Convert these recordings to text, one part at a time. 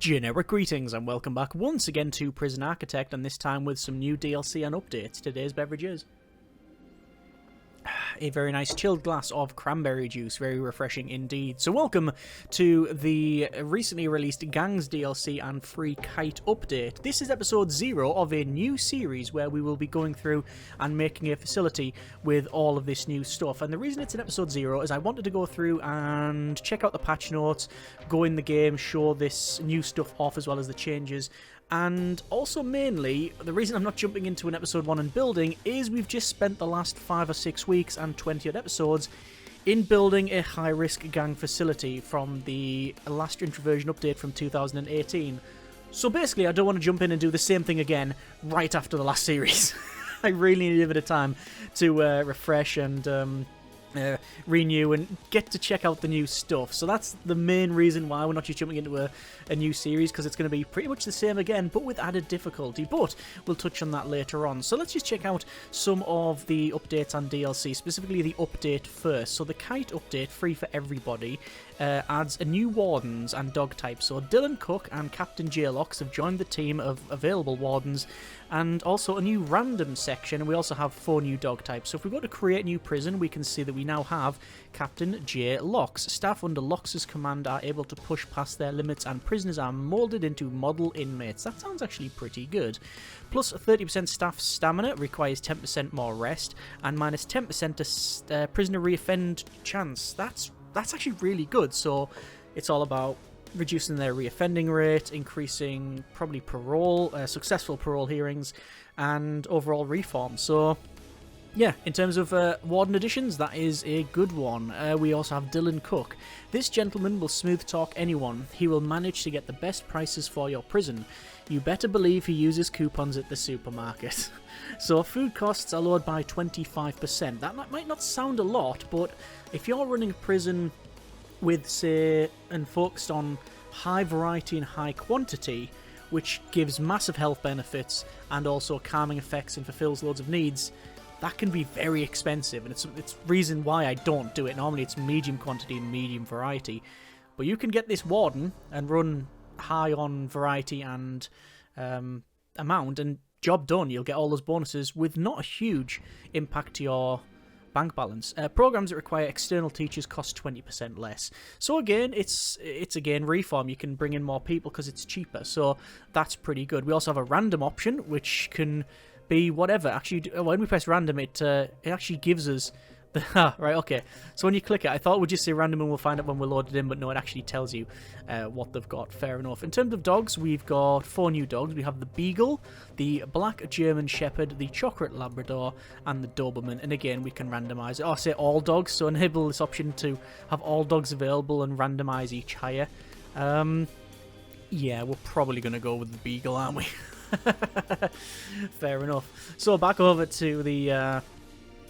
Generic greetings and welcome back once again to Prison Architect, and this time with some new DLC and updates. Today's beverage is a very nice chilled glass of cranberry juice, very refreshing indeed. So welcome to the recently released Gangs DLC and free Kite update. This is episode 0 of a new series where we will be going through and making a facility with all of this new stuff. And the reason it's in episode 0 is I wanted to go through and check out the patch notes, go in the game, show this new stuff off as well as the changes. And also mainly, the reason I'm not jumping into an episode 1 and building is we've just spent the last 5 or 6 weeks and 20 odd episodes in building a high-risk gang facility from the last introversion update from 2018. So basically, I don't want to jump in and do the same thing again right after the last series. I really need a bit of time to refresh and renew and get to check out the new stuff. So that's the main reason why we're not just jumping into a new series, because it's going to be pretty much the same again but with added difficulty, but we'll touch on that later on. So let's just check out some of the updates on DLC, specifically the update first. So the Kite update, free for everybody, adds a new wardens and dog types. So Dylan Cook and Captain J-Locks have joined the team of available wardens, and also a new random section, and we also have 4 new dog types. So if we go to create new prison, we can see that we now have Captain J. Locks. Staff under Locks' command are able to push past their limits, and prisoners are moulded into model inmates. That sounds actually pretty good. Plus 30% staff stamina, requires 10% more rest, and minus 10% to prisoner reoffend chance. That's actually really good. So it's all about reducing their reoffending rate, increasing probably parole, successful parole hearings, and overall reform. So yeah, in terms of warden additions, that is a good one. We also have Dylan Cook. This gentleman will smooth talk anyone. He will manage to get the best prices for your prison. You better believe he uses coupons at the supermarket. So food costs are lowered by 25%. That might not sound a lot, but if you're running a prison with, say, and focused on high variety and high quantity, which gives massive health benefits and also calming effects and fulfills loads of needs, that can be very expensive, and it's reason why I don't do it. Normally it's medium quantity and medium variety, but you can get this warden and run high on variety and amount, and job done. You'll get all those bonuses with not a huge impact to your bank balance. Programs that require external teachers cost 20% less. So again, it's again reform. You can bring in more people because it's cheaper, so that's pretty good. We also have a random option, which can be whatever. Actually, when we press random, it actually gives us the right. Okay, so when you click it, I thought we'd just say random and we'll find out when we're loaded in, but no, it actually tells you what they've got. Fair enough. In terms of dogs, we've got 4 new dogs. We have the Beagle, the Black German Shepherd, the Chocolate Labrador, and the Doberman. And again, we can randomize it. Or say all dogs, so enable this option to have all dogs available and randomize each hire. Yeah, we're probably going to go with the Beagle, aren't we? Fair enough. So back over to the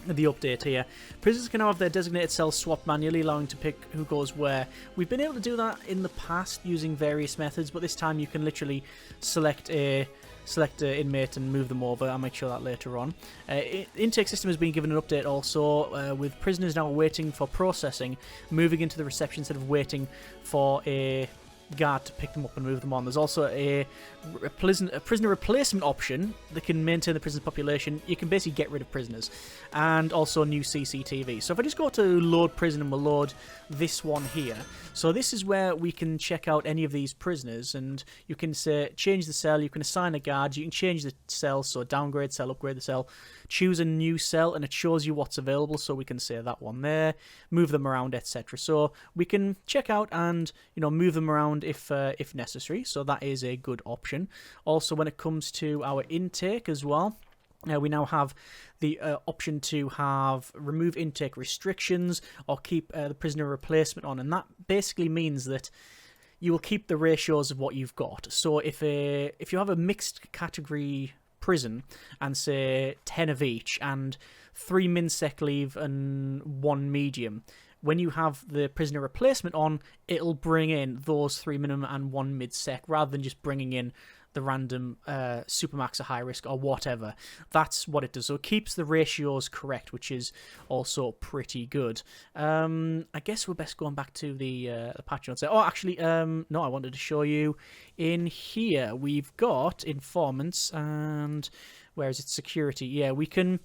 update here. Prisoners can now have their designated cells swapped manually, allowing to pick who goes where. We've been able to do that in the past using various methods, but this time you can literally select an inmate and move them over. I'll make sure that later on. Intake system has been given an update also, with prisoners now waiting for processing, moving into the reception instead of waiting for a guard to pick them up and move them on. There's also a prisoner replacement option that can maintain the prison population. You can basically get rid of prisoners, and also new CCTV. So if I just go to load prison, and we'll load this one here. So this is where we can check out any of these prisoners, and you can say change the cell, you can assign a guard, you can change the cell, so downgrade cell, upgrade the cell, choose a new cell, and it shows you what's available. So we can say that one there, move them around, etc. So we can check out and move them around if necessary. So that is a good option. Also, when it comes to our intake as well, we now have the option to have remove intake restrictions or keep the prisoner replacement on, and that basically means that you will keep the ratios of what you've got. So if you have a mixed category prison and say 10 of each and 3 min-sec leave and 1 medium, when you have the prisoner replacement on, it'll bring in those 3 minimum and 1 mid-sec, rather than just bringing in the random supermax or high risk or whatever. That's what it does. So it keeps the ratios correct, which is also pretty good. I guess we're best going back to the patch notes there. Oh, actually, no, I wanted to show you in here. We've got informants and where is it? Security. Yeah, we can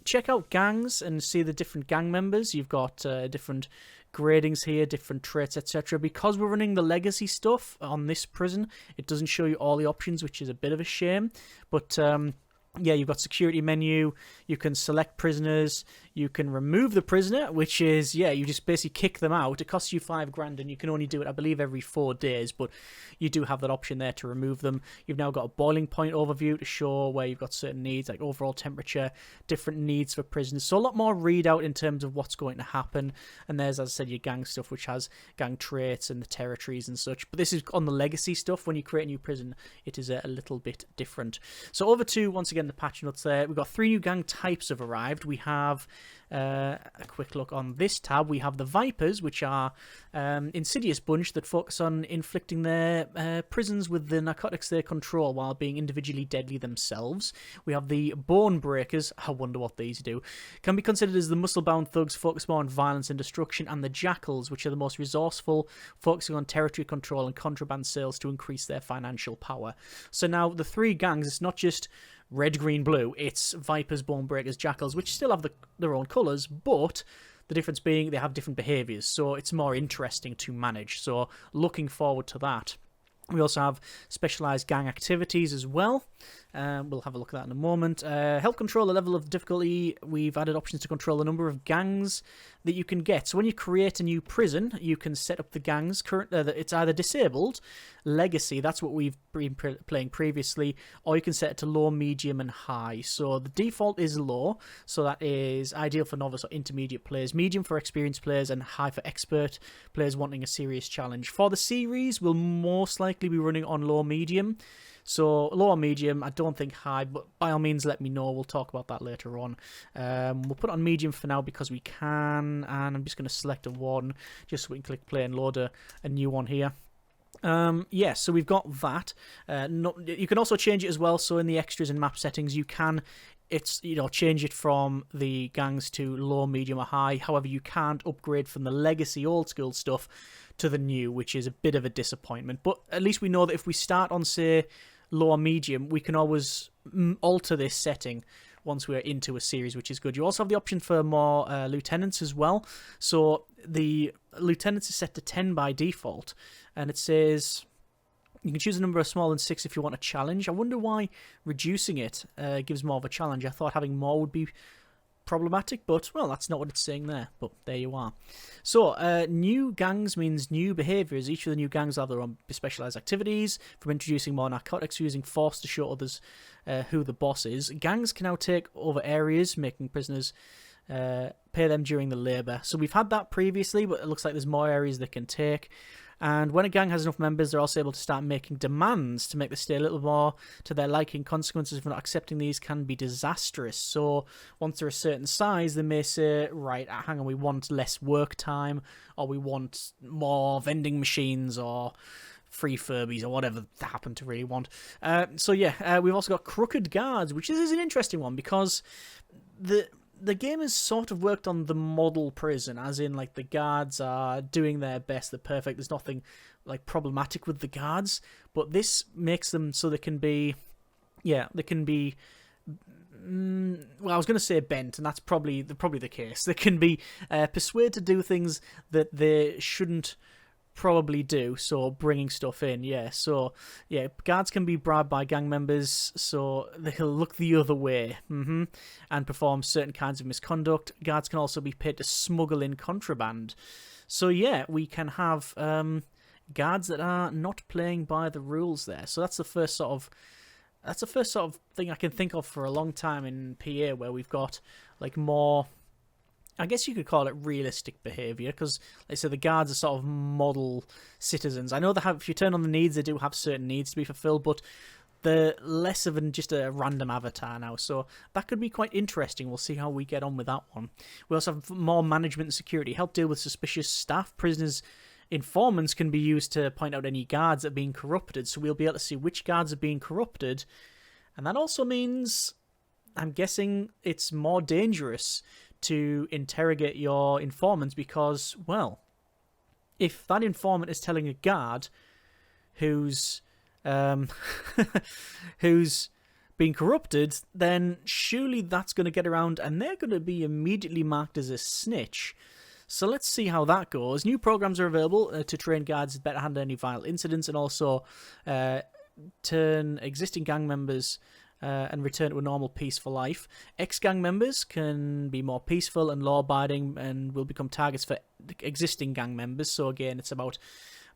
check out gangs and see the different gang members. You've got different gradings here, different traits, etc. Because we're running the legacy stuff on this prison, it doesn't show you all the options, which is a bit of a shame. But yeah, you've got security menu, you can select prisoners, you can remove the prisoner, which is, yeah, you just basically kick them out. It costs you $5,000 and you can only do it, I believe, every 4 days, but you do have that option there to remove them. You've now got a boiling point overview to show where you've got certain needs, like overall temperature, different needs for prisoners. So a lot more readout in terms of what's going to happen. And there's, as I said, your gang stuff, which has gang traits and the territories and such. But this is on the legacy stuff. When you create a new prison, it is a little bit different. So over to, once again, the patch notes there. We've got 3 new gang types have arrived. We have a quick look on this tab. We have the Vipers, which are insidious bunch that focus on inflicting their prisons with the narcotics they control while being individually deadly themselves. We have the Bone Breakers. I wonder what these do. Can be considered as the muscle-bound thugs, focus more on violence and destruction, and the Jackals, which are the most resourceful, focusing on territory control and contraband sales to increase their financial power. So now the 3 gangs, it's not just red, green, blue. It's Vipers, Bone Breakers, Jackals, which still have their own colours, but the difference being they have different behaviours, so it's more interesting to manage. So looking forward to that. We also have specialised gang activities as well. We'll have a look at that in a moment. Help control the level of difficulty. We've added options to control the number of gangs that you can get. So when you create a new prison, you can set up the gangs. It's either disabled, legacy, that's what we've been playing previously, or you can set it to low, medium, and high. So the default is low, so that is ideal for novice or intermediate players, medium for experienced players, and high for expert players wanting a serious challenge. For the series, we'll most likely be running on low, medium. So low or medium, I don't think high, but by all means let me know. We'll talk about that later on. We'll put on medium for now because we can, and I'm just going to select a 1 just so we can click play and load a new one here. Yeah, so we've got that. You can also change it as well. So in the extras and map settings, you can change it from the gangs to low, medium, or high. However, you can't upgrade from the legacy old school stuff to the new, which is a bit of a disappointment. But at least we know that if we start on, say, low or medium, we can always alter this setting once we're into a series, which is good. You also have the option for more lieutenants as well. So the lieutenants is set to 10 by default, and it says you can choose a number of smaller than 6 if you want a challenge. I wonder why reducing it gives more of a challenge. I thought having more would be problematic, but, well, that's not what it's saying there, but there you are. So new gangs means new behaviours. Each of the new gangs have their own specialised activities, from introducing more narcotics to using force to show others who the boss is. Gangs can now take over areas, making prisoners pay them during the labour. So we've had that previously, but it looks like there's more areas they can take. And when a gang has enough members, they're also able to start making demands to make the stay a little more to their liking. Consequences for not accepting these can be disastrous. So once they're a certain size, they may say, right, hang on, we want less work time, or we want more vending machines, or free Furbies, or whatever they happen to really want. So yeah, we've also got crooked guards, which is an interesting one, because the game has sort of worked on the model prison, as in, like, the guards are doing their best, they're perfect, there's nothing, like, problematic with the guards, but this makes them so they can be, well, I was going to say bent, and that's probably the case. They can be persuaded to do things that they shouldn't probably do, so bringing stuff in, so guards can be bribed by gang members, so they'll look the other way and perform certain kinds of misconduct. Guards can also be paid to smuggle in contraband, so yeah, we can have guards that are not playing by the rules there. So that's the first sort of thing I can think of for a long time in PA, where we've got, like, more, I guess you could call it realistic behaviour, because, like I said, the guards are sort of model citizens. I know they have, if you turn on the needs, they do have certain needs to be fulfilled, but they're less of just a random avatar now, so that could be quite interesting. We'll see how we get on with that one. We also have more management and security. Help deal with suspicious staff. Prisoners informants can be used to point out any guards that are being corrupted, so we'll be able to see which guards are being corrupted. And that also means, I'm guessing, it's more dangerous to interrogate your informants because, well, if that informant is telling a guard who's who's being corrupted, then surely that's going to get around and they're going to be immediately marked as a snitch. So let's see how that goes. New programs are available to train guards to better handle any violent incidents and also turn existing gang members and return to a normal, peaceful life. Ex-gang members can be more peaceful and law-abiding and will become targets for existing gang members. So again, it's about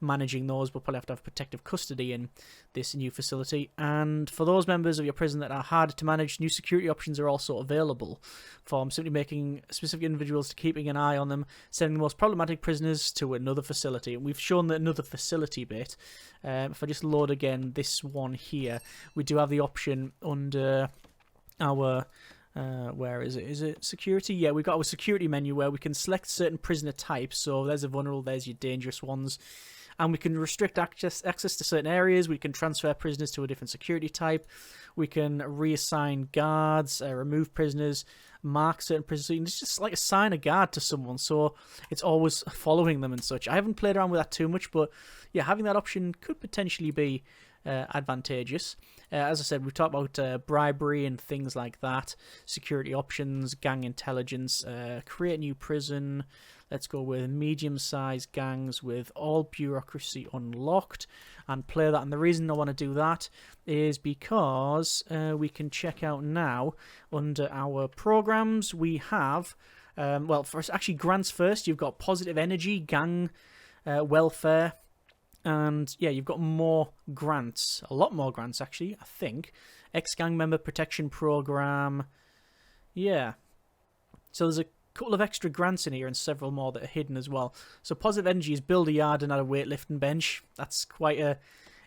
managing those. We'll probably have to have protective custody in this new facility. And for those members of your prison that are harder to manage, new security options are also available for simply making specific individuals to keeping an eye on them, sending the most problematic prisoners to another facility. And we've shown the another facility bit. If I just load again this one here, we do have the option under our where is it? Is it security? Yeah, we've got our security menu where we can select certain prisoner types. So there's a vulnerable, there's your dangerous ones. And we can restrict access to certain areas. We can transfer prisoners to a different security type. We can reassign guards, remove prisoners, mark certain prisoners. So you can just like assign a guard to someone, so it's always following them and such. I haven't played around with that too much, but yeah, having that option could potentially be advantageous. As I said, we've talked about bribery and things like that, security options, gang intelligence, create a new prison. Let's go with medium-sized gangs with all bureaucracy unlocked and play that. And the reason I want to do that is because we can check out now under our programs. We have, well, first, actually grants first. You've got positive energy, gang welfare. And yeah, you've got more grants, a lot more grants actually, I think. Ex-gang member protection program. Yeah. So there's a couple of extra grants in here and several more that are hidden as well. So positive energy is build a yard and add a weightlifting bench. That's quite a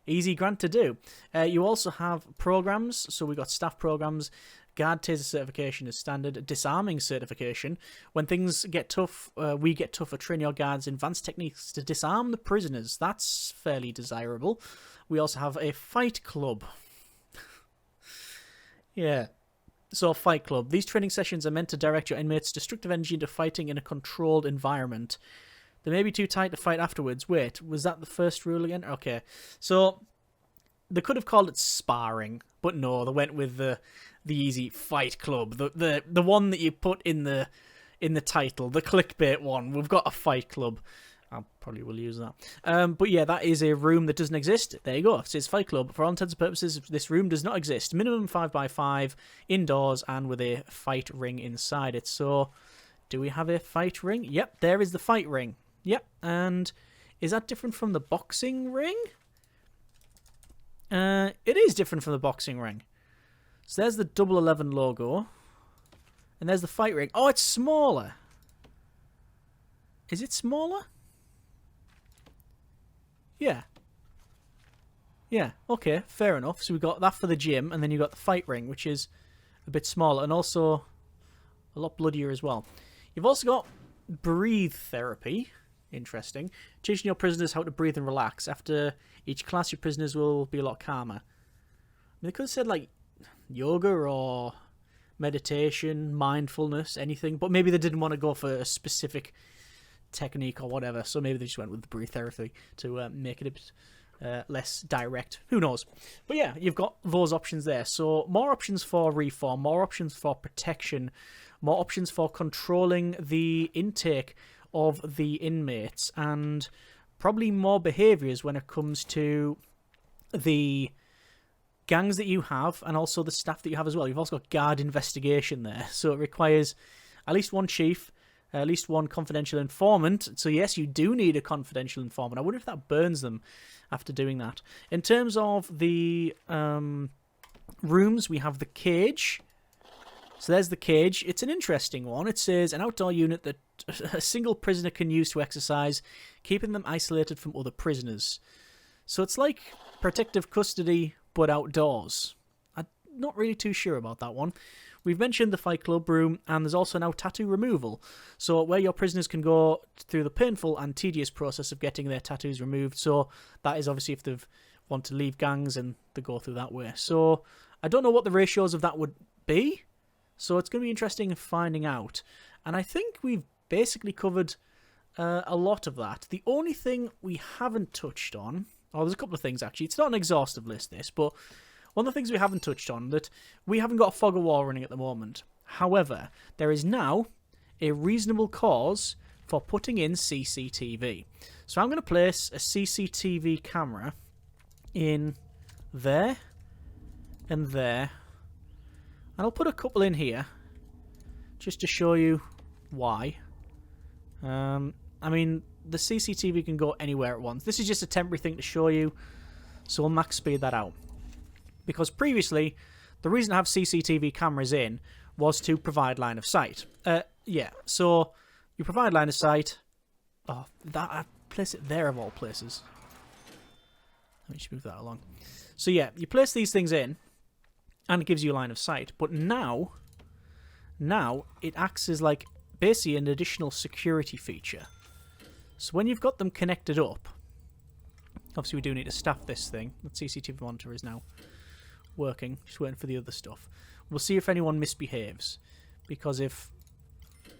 easy grant to do. You also have programs. So we've got staff programs. Guard taser certification is standard. Disarming certification. When things get tough, we get tougher. Train your guards in advanced techniques to disarm the prisoners. That's fairly desirable. We also have a fight club. Yeah. So, fight club. These training sessions are meant to direct your inmates' destructive energy into fighting in a controlled environment. They may be too tight to fight afterwards. Wait, was that the first rule again? Okay. So, they could have called it sparring, but no, they went with the easy fight club. The one that you put in the title, the clickbait one. We've got a fight club. I probably will use that. But yeah, that is a room that doesn't exist. There you go. It says Fight Club. For all intents and purposes, this room does not exist. Minimum 5x5, indoors, and with a fight ring inside it. So, do we have a fight ring? Yep, there is the fight ring. Yep, and is that different from the boxing ring? It is different from the boxing ring. So there's the 11 logo. And there's the fight ring. Oh, it's smaller. Is it smaller? Yeah. Yeah, okay, fair enough. So we got that for the gym, and then you got the fight ring, which is a bit smaller, and also a lot bloodier as well. You've also got breathe therapy. Interesting. Teaching your prisoners how to breathe and relax. After each class, your prisoners will be a lot calmer. I mean, they could have said, like, yoga or meditation, mindfulness, anything, but maybe they didn't want to go for a specific technique or whatever, so maybe they just went with the breathe therapy to make it a bit less direct. Who knows? But yeah, you've got those options there. So more options for reform, more options for protection, more options for controlling the intake of the inmates, and probably more behaviours when it comes to the gangs that you have and also the staff that you have as well. You've also got guard investigation there, so it requires at least one chief, at least one confidential informant. So yes, you do need a confidential informant. I wonder if that burns them after doing that. In terms of the rooms, we have the cage. So there's the cage. It's an interesting one. It says an outdoor unit that a single prisoner can use to exercise, keeping them isolated from other prisoners. So it's like protective custody, but outdoors. I'm not really too sure about that one. we've mentioned the Fight Club room, and there's also now tattoo removal. So where your prisoners can go through the painful and tedious process of getting their tattoos removed. So that is obviously if they want to leave gangs and they go through that way. So I don't know what the ratios of that would be. So it's going to be interesting finding out. And I think we've basically covered a lot of that. The only thing we haven't touched on, there's a couple of things actually. It's not an exhaustive list, this, but one of the things we haven't touched on, that we haven't got a fog of war running at the moment. However, there is now a reasonable cause for putting in CCTV. So I'm going to place a CCTV camera in there and there. And I'll put a couple in here just to show you why. I mean, the CCTV can go anywhere at once. This is just a temporary thing to show you, so we'll max speed that out. Because previously, the reason I have CCTV cameras in was to provide line of sight. Yeah, so you provide line of sight. Oh, I place it there of all places. Let me just move that along. So yeah, you place these things in, and it gives you a line of sight. But now it acts as like basically an additional security feature. So when you've got them connected up, obviously we do need to staff this thing. The CCTV monitor is now working, just waiting for the other stuff. We'll see if anyone misbehaves, because if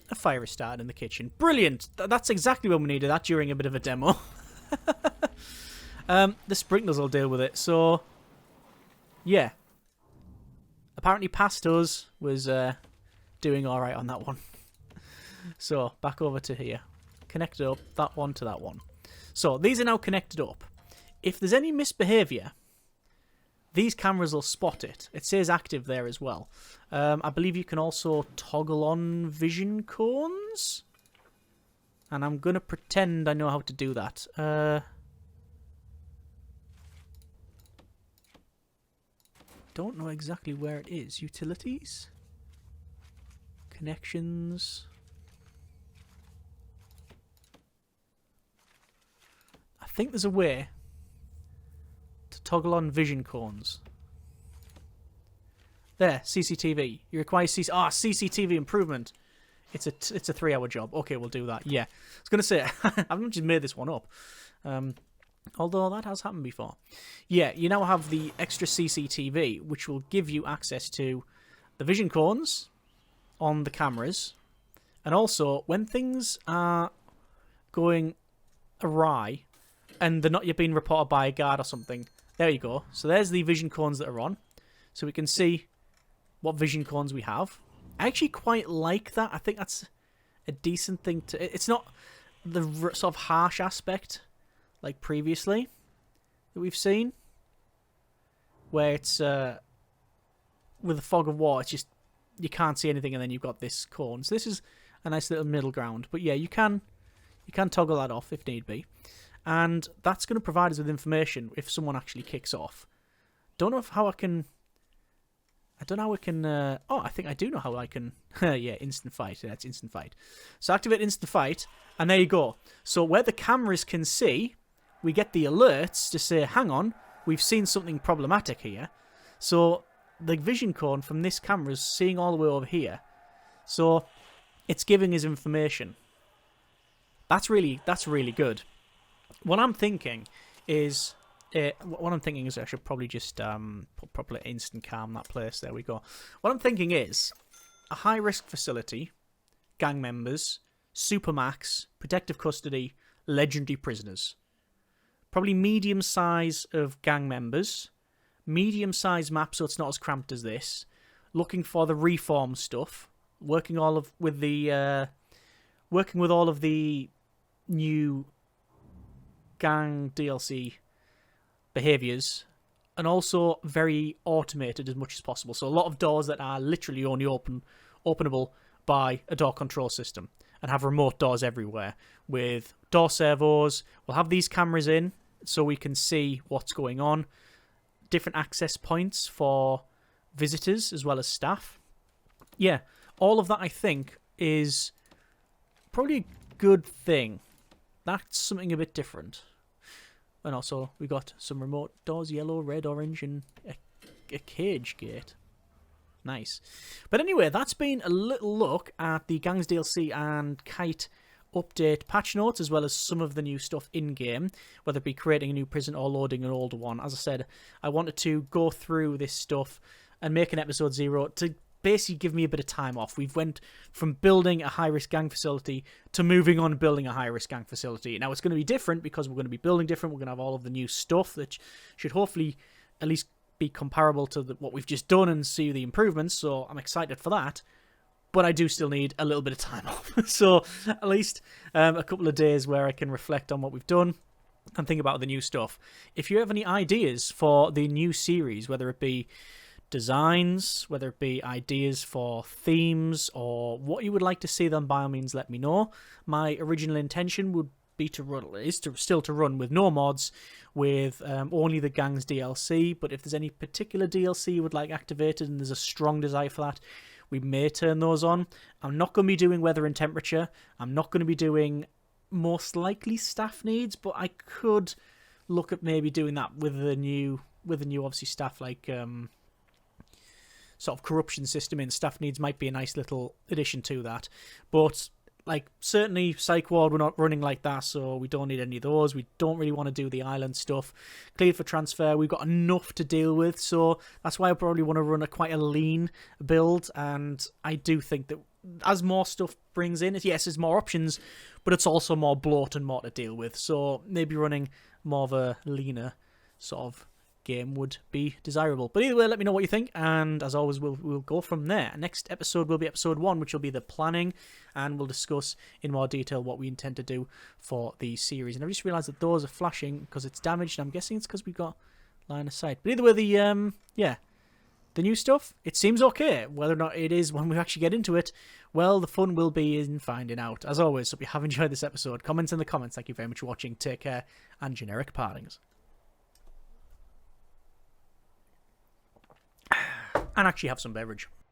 a fire is started in the kitchen, brilliant! That's exactly when we needed that during a bit of a demo. The sprinklers will deal with it. So yeah, apparently past us was doing all right on that one. So back over to here, connected up that one to that one. So these are now connected up. If there's any misbehaviour, these cameras will spot it. It says active there as well. I believe you can also toggle on vision cones. And I'm going to pretend I know how to do that. Don't know exactly where it is. Utilities? Connections? I think there's a way to toggle on vision cones. There, CCTV. You require CCTV improvement. It's a 3-hour job. Okay, we'll do that. Yeah, I was gonna say I've not just made this one up. Although that has happened before. Yeah, you now have the extra CCTV, which will give you access to the vision cones on the cameras, and also when things are going awry and they're not yet being reported by a guard or something. There you go. So there's the vision cones that are on. So we can see what vision cones we have. I actually quite like that. I think that's a decent thing to... It's not the sort of harsh aspect like previously that we've seen, where it's with the fog of war, it's just you can't see anything and then you've got this cone. So this is a nice little middle ground. But yeah, you can toggle that off if need be. And that's going to provide us with information if someone actually kicks off. Don't know how I can... I don't know how I can... I think I do know how I can... yeah, instant fight. Yeah, it's instant fight. So activate instant fight, and there you go. So where the cameras can see, we get the alerts to say, hang on, we've seen something problematic here. So the vision cone from this camera is seeing all the way over here. So it's giving us information. That's really good. What I'm thinking is I should probably just put properly instant calm that place. There we go. What I'm thinking is a high-risk facility, gang members, supermax, protective custody, legendary prisoners. Probably medium size of gang members, medium size map so it's not as cramped as this. Looking for the reform stuff, working with all of the new gang DLC behaviours, and also very automated as much as possible. So a lot of doors that are literally only openable by a door control system, and have remote doors everywhere with door servos. We'll have these cameras in so we can see what's going on. Different access points for visitors as well as staff. Yeah, all of that I think is probably a good thing. That's something a bit different. And also, we got some remote doors, yellow, red, orange, and a cage gate. Nice. But anyway, that's been a little look at the Gangs DLC and Kite update patch notes, as well as some of the new stuff in-game, whether it be creating a new prison or loading an older one. As I said, I wanted to go through this stuff and make an episode 0 to basically give me a bit of time off. We've went from building a high-risk gang facility to moving on building a high-risk gang facility. Now, it's going to be different because we're going to be building different. We're going to have all of the new stuff that should hopefully at least be comparable to what we've just done and see the improvements, so I'm excited for that. But I do still need a little bit of time off. So at least a couple of days where I can reflect on what we've done and think about the new stuff. If you have any ideas for the new series, whether it be designs, whether it be ideas for themes, or what you would like to see, then by all means let me know. My original intention would be still to run with no mods, with only the Gangs DLC, but if there's any particular DLC you would like activated and there's a strong desire for that, we may turn those on. I'm not going to be doing weather and temperature. I'm not going to be doing most likely staff needs, but I could look at maybe doing that with the new obviously staff, like sort of corruption system in staff needs might be a nice little addition to that. But like, certainly Psych Ward, we're not running like that, so we don't need any of those. We don't really want to do the island stuff. Cleared for transfer, we've got enough to deal with, so that's why I probably want to run quite a lean build. And I do think that as more stuff brings in, yes, there's more options, but it's also more bloat and more to deal with. So maybe running more of a leaner sort of game would be desirable. But either way, let me know what you think, and as always, we'll go from there. Next episode will be episode 1, which will be the planning, and we'll discuss in more detail what we intend to do for the series. And I just realised that those are flashing because it's damaged, and I'm guessing it's because we've got line of sight. But either way, the new stuff, it seems okay. Whether or not it is when we actually get into it, well, the fun will be in finding out. As always, hope you have enjoyed this episode. Comments in the comments. Thank you very much for watching. Take care, and generic partings. And actually have some beverage.